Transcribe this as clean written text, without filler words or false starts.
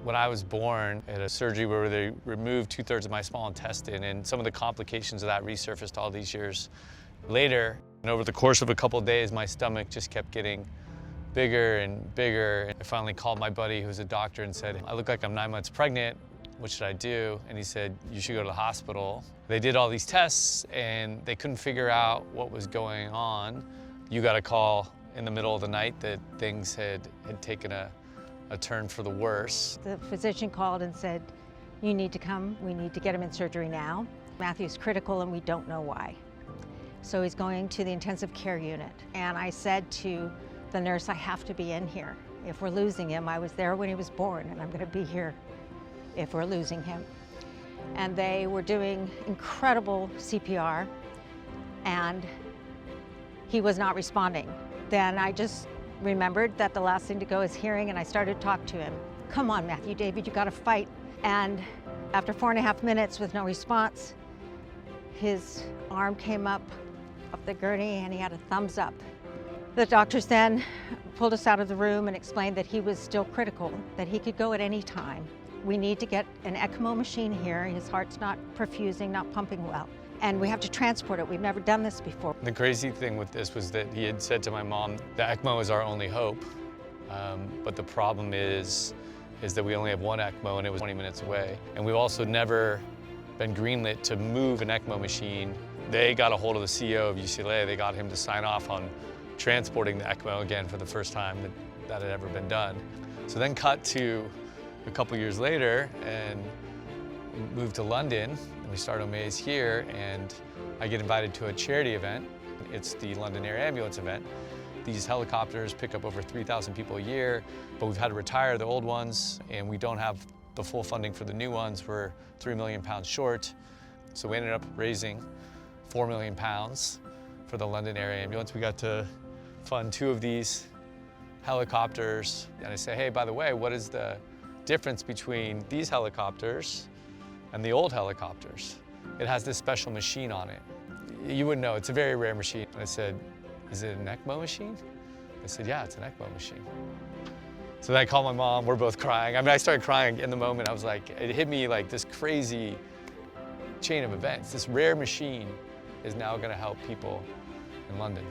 When I was born, I had a surgery where they removed 2/3 of my small intestine, and some of the complications of that resurfaced all these years later. And over the course of a couple of days, my stomach just kept getting bigger and bigger. I finally called my buddy who's a doctor and said, I look like I'm 9 months pregnant. What should I do? And he said, you should go to the hospital. They did all these tests and they couldn't figure out what was going on. You got a call in the middle of the night that things had taken a turn for the worse. The physician called and said, you need to come, we need to get him in surgery now. Matthew's critical and we don't know why. So he's going to the intensive care unit. And I said to the nurse, I have to be in here. If we're losing him, I was there when he was born and I'm gonna be here if we're losing him. And they were doing incredible CPR and he was not responding. Then I just remembered that the last thing to go is hearing, and I started to talk to him. Come on, Matthew, David, you gotta fight. And after 4.5 minutes with no response, his arm came up the gurney and he had a thumbs up. The doctors then pulled us out of the room and explained that he was still critical, that he could go at any time. We need to get an ECMO machine here. His heart's not perfusing, not pumping well. And we have to transport it. We've never done this before. The crazy thing with this was that he had said to my mom, the ECMO is our only hope. But the problem is that we only have one ECMO and it was 20 minutes away. And we've also never been greenlit to move an ECMO machine. They got a hold of the CEO of UCLA. They got him to sign off on transporting the ECMO again for the first time that had ever been done. So then cut to a couple years later and moved to London, and we started Omaze here, and I get invited to a charity event. It's the London Air Ambulance event. These helicopters pick up over 3,000 people a year, but we've had to retire the old ones, and we don't have the full funding for the new ones. We're £3 million short. So we ended up raising £4 million for the London Air Ambulance. We got to fund 2 of these helicopters. And I say, hey, by the way, what is the difference between these helicopters and the old helicopters? It has this special machine on it. You wouldn't know, it's a very rare machine. And I said, is it an ECMO machine? I said, yeah, it's an ECMO machine. So then I called my mom, we're both crying. I mean, I started crying in the moment. I was like, it hit me like this crazy chain of events. This rare machine is now gonna help people in London.